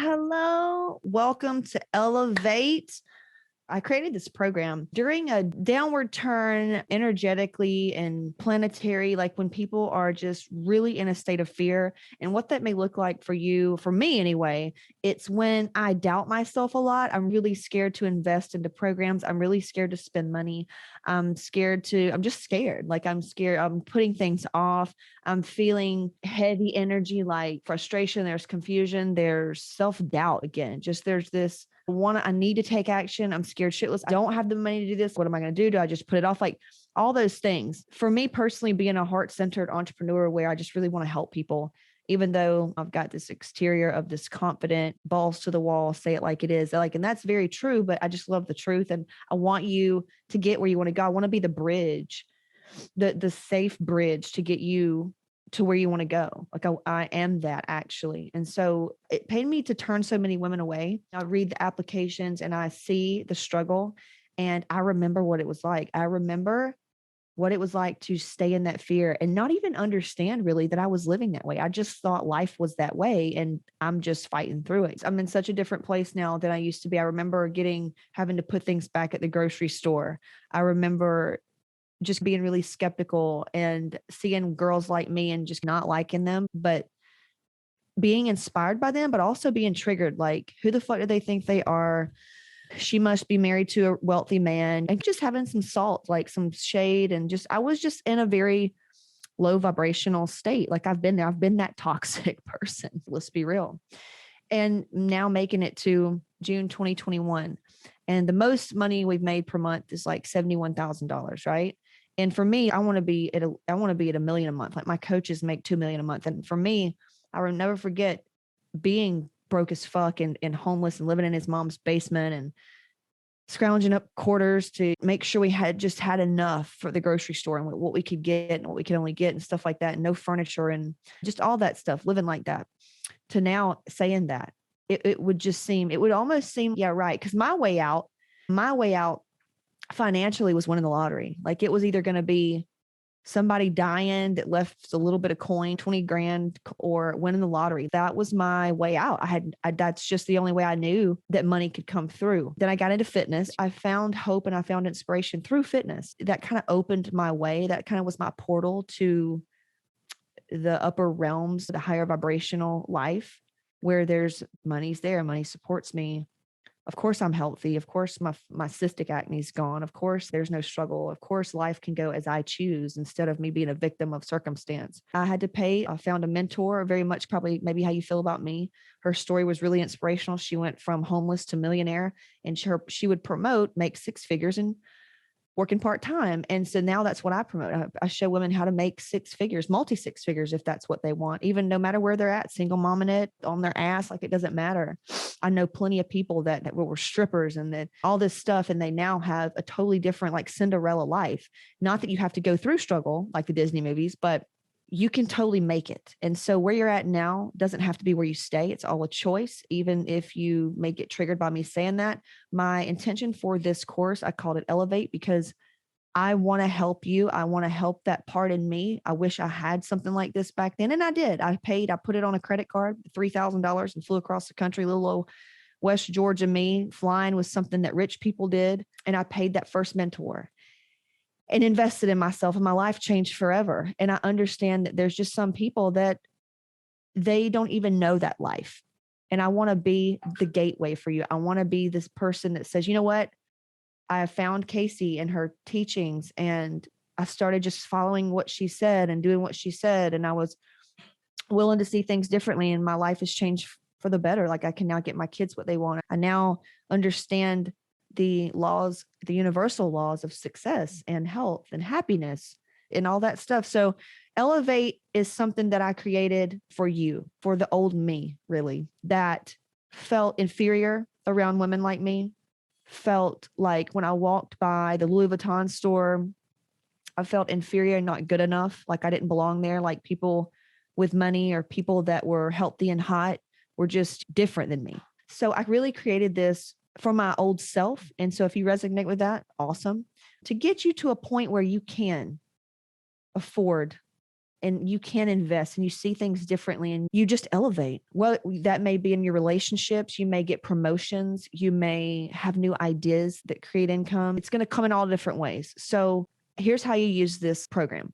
Hello. Welcome to Elevate. I created this program during a downward turn energetically and planetary, like when people are just really in a state of fear. And what that may look like for you, for me anyway, it's when I doubt myself a lot. I'm really scared to invest into programs. I'm really scared to spend money. I'm just scared. Like I'm scared. I'm putting things off. I'm feeling heavy energy, like frustration. There's confusion. There's self-doubt again. Just there's this I need to take action. I'm scared shitless. I don't have the money to do this. What am I going to do? Do I just put it off? Like all those things. For me personally, being a heart-centered entrepreneur where I just really want to help people, even though I've got this exterior of this confident, balls to the wall, say it like it is. And that's very true, but I just love the truth. And I want you to get where you want to go. I want to be the bridge, the safe bridge to get you to where you want to go. Like I am that actually. And so it paid me to turn so many women away. I read the applications and I see the struggle and I remember what it was like. I remember what it was like to stay in that fear and not even understand really that I was living that way. I just thought life was that way and I'm just fighting through it. I'm in such a different place now than I used to be. I remember having to put things back at the grocery store. I remember just being really skeptical and seeing girls like me and just not liking them, but being inspired by them, but also being triggered. Like, who the fuck do they think they are? She must be married to a wealthy man, and just having some salt, like some shade. And I was just in a very low vibrational state. Like I've been there. I've been that toxic person. Let's be real. And now making it to June 2021. And the most money we've made per month is like $71,000, right? And for me, I want to be at $1 million a month. Like my coaches make $2 million a month. And for me, I will never forget being broke as fuck and homeless and living in his mom's basement and scrounging up quarters to make sure we had enough for the grocery store and what we could get and what we could only get and stuff like that. And no furniture and just all that stuff, living like that. To now saying that, it would almost seem, yeah, right. Because my way out financially was winning the lottery. Like it was either going to be somebody dying that left a little bit of coin, 20 grand, or winning the lottery. That was my way out. That's just the only way I knew that money could come through. Then I got into fitness. I found hope and I found inspiration through fitness. That kind of opened my way. That kind of was my portal to the upper realms, the higher vibrational life where there's money's there. Money supports me. Of course, I'm healthy. Of course, my cystic acne is gone. Of course, there's no struggle. Of course, life can go as I choose instead of me being a victim of circumstance. I had to pay. I found a mentor, very much probably maybe how you feel about me. Her story was really inspirational. She went from homeless to millionaire, and she would promote make six figures and working part-time. And so now that's what I promote. I show women how to make six figures, multi six figures, if that's what they want, even no matter where they're at, single mom in it, on their ass, like it doesn't matter. I know plenty of people that were strippers and that all this stuff, and they now have a totally different, like Cinderella life. Not that you have to go through struggle like the Disney movies, but you can totally make it. And so where you're at now doesn't have to be where you stay. It's all a choice. Even if you may get triggered by me saying that, my intention for this course, I called it Elevate because I want to help you. I want to help that part in me. I wish I had something like this back then. And I did. I put it on a credit card, $3,000, and flew across the country. Little old West Georgia me. Flying was something that rich people did. And I paid that first mentor and invested in myself, and my life changed forever. And I understand that there's just some people that they don't even know that life. And I want to be the gateway for you. I want to be this person that says, you know what? I have found Casey and her teachings, and I started just following what she said and doing what she said. And I was willing to see things differently. And my life has changed for the better. Like I can now get my kids what they want. I now understand the universal laws of success and health and happiness and all that stuff. So Elevate is something that I created for you, for the old me, really, that felt inferior around women like me, felt like when I walked by the Louis Vuitton store, I felt inferior and not good enough. Like I didn't belong there. Like people with money or people that were healthy and hot were just different than me. So I really created this from my old self. And so if you resonate with that, awesome. To get you to a point where you can afford and you can invest and you see things differently and you just elevate. Well, that may be in your relationships. You may get promotions. You may have new ideas that create income. It's going to come in all different ways. So here's how you use this program.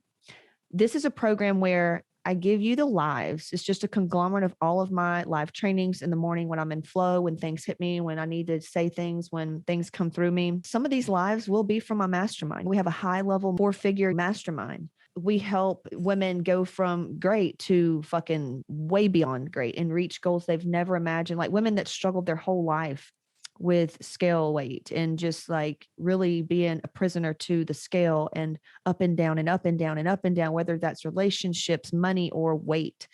This is a program where I give you the lives. It's just a conglomerate of all of my live trainings in the morning when I'm in flow, when things hit me, when I need to say things, when things come through me. Some of these lives will be from my mastermind. We have a high level 4-figure mastermind. We help women go from great to fucking way beyond great and reach goals they've never imagined. Like women that struggled their whole life with scale weight and just like really being a prisoner to the scale and up and down and up and down and up and down, whether that's relationships, money, or weight.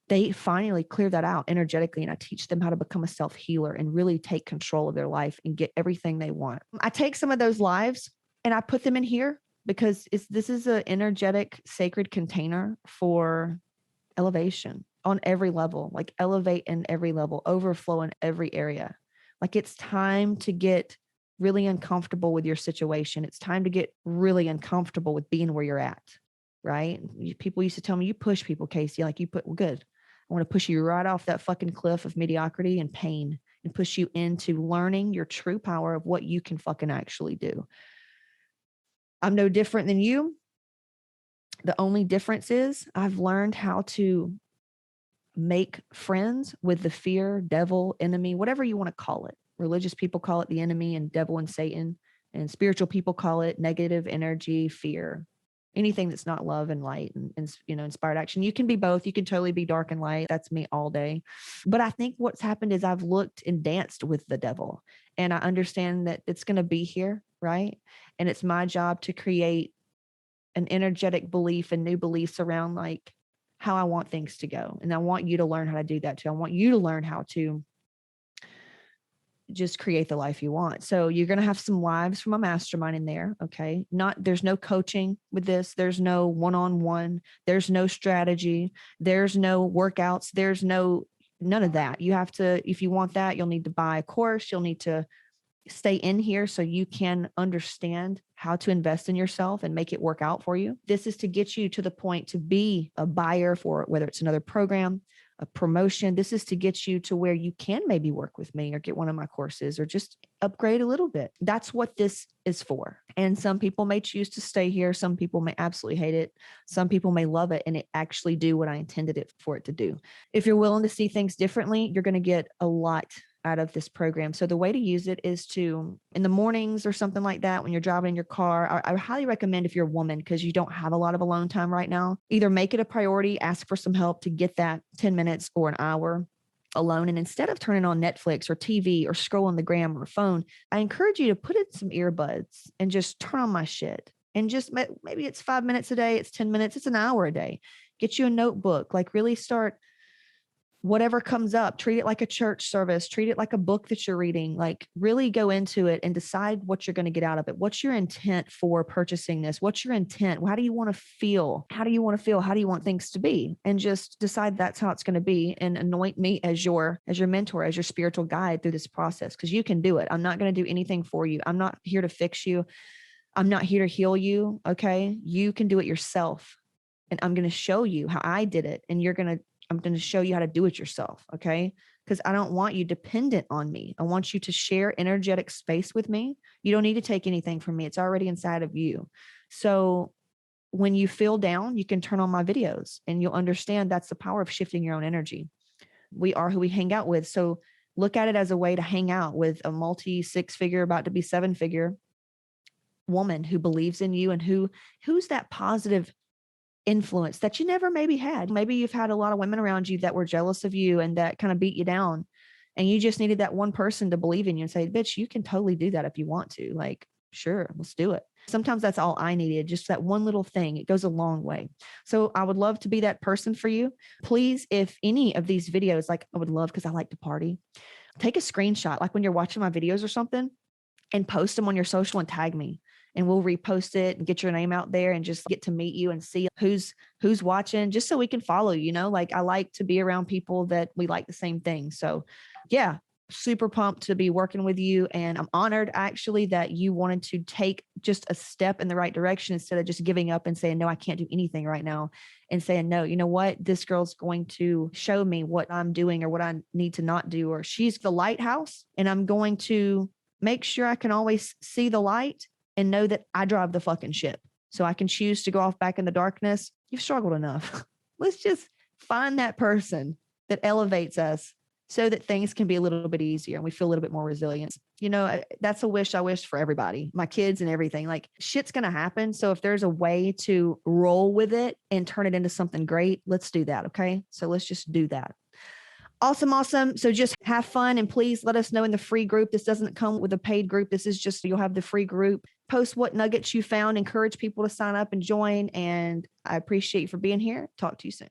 They finally clear that out energetically. And I teach them how to become a self-healer and really take control of their life and get everything they want. I take some of those lives and I put them in here because this is an energetic, sacred container for elevation on every level, like elevate in every level, overflow in every area. Like it's time to get really uncomfortable with your situation. It's time to get really uncomfortable with being where you're at, right? People used to tell me, you push people, Casey, like well, good. I want to push you right off that fucking cliff of mediocrity and pain and push you into learning your true power of what you can fucking actually do. I'm no different than you. The only difference is I've learned how to make friends with the fear, devil, enemy, whatever you want to call it. Religious people call it the enemy and devil and Satan, and spiritual people call it negative energy, fear, anything that's not love and light and inspired action. You can be both. You can totally be dark and light. That's me all day. But I think what's happened is I've looked and danced with the devil, and I understand that it's going to be here, right? And it's my job to create an energetic belief and new beliefs around like how I want things to go. And I want you to learn how to do that too. I want you to learn how to just create the life you want. So you're going to have some lives from a mastermind in there. Okay. There's no coaching with this. There's no one-on-one. There's no strategy. There's no workouts. There's none of that. You have to, if you want that, you'll need to buy a course. You'll need to stay in here so you can understand how to invest in yourself and make it work out for you. This is to get you to the point to be a buyer for whether it's another program, a promotion. This is to get you to where you can maybe work with me or get one of my courses or just upgrade a little bit. That's what this is for. And some people may choose to stay here. Some people may absolutely hate it. Some people may love it and it actually do what I intended it for it to do. If you're willing to see things differently, you're going to get a lot out of this program. So the way to use it is to, in the mornings or something like that, when you're driving in your car, I highly recommend if you're a woman, because you don't have a lot of alone time right now, either make it a priority, ask for some help to get that 10 minutes or an hour alone. And instead of turning on Netflix or TV or scrolling the gram or phone, I encourage you to put in some earbuds and just turn on my shit. And just maybe it's 5 minutes a day, it's 10 minutes, it's an hour a day. Get you a notebook, like really start whatever comes up, treat it like a church service, treat it like a book that you're reading, like really go into it and decide what you're going to get out of it. What's your intent for purchasing this? What's your intent? How do you want to feel? How do you want to feel? How do you want things to be? And just decide that's how it's going to be and anoint me as your mentor, as your spiritual guide through this process. Cause you can do it. I'm not going to do anything for you. I'm not here to fix you. I'm not here to heal you. Okay. You can do it yourself. And I'm going to show you how I did it. And I'm going to show you how to do it yourself. Okay. Because I don't want you dependent on me. I want you to share energetic space with me. You don't need to take anything from me. It's already inside of you. So when you feel down, you can turn on my videos and you'll understand that's the power of shifting your own energy. We are who we hang out with. So look at it as a way to hang out with a multi-6-figure, about to be 7-figure woman who believes in you and who's that positive influence that you never maybe had. Maybe you've had a lot of women around you that were jealous of you and that kind of beat you down. And you just needed that one person to believe in you and say, bitch, you can totally do that if you want to. Like, sure, let's do it. Sometimes that's all I needed. Just that one little thing. It goes a long way. So I would love to be that person for you. Please, if any of these videos, like I would love, because I like to party, take a screenshot, like when you're watching my videos or something, and post them on your social and tag me. And we'll repost it and get your name out there and just get to meet you and see who's watching, just so we can follow, like I like to be around people that we like the same thing. So yeah, super pumped to be working with you. And I'm honored actually that you wanted to take just a step in the right direction instead of just giving up and saying, no, I can't do anything right now, and saying, no, you know what? This girl's going to show me what I'm doing or what I need to not do, or she's the lighthouse and I'm going to make sure I can always see the light and know that I drive the fucking ship. So I can choose to go off back in the darkness. You've struggled enough. Let's just find that person that elevates us so that things can be a little bit easier and we feel a little bit more resilient. You know, that's a wish I wish for everybody, my kids and everything. Like, shit's going to happen. So if there's a way to roll with it and turn it into something great, let's do that. Okay. So let's just do that. Awesome. Awesome. So just have fun and please let us know in the free group. This doesn't come with a paid group. This is just, you'll have the free group. Post what nuggets you found, encourage people to sign up and join. And I appreciate you for being here. Talk to you soon.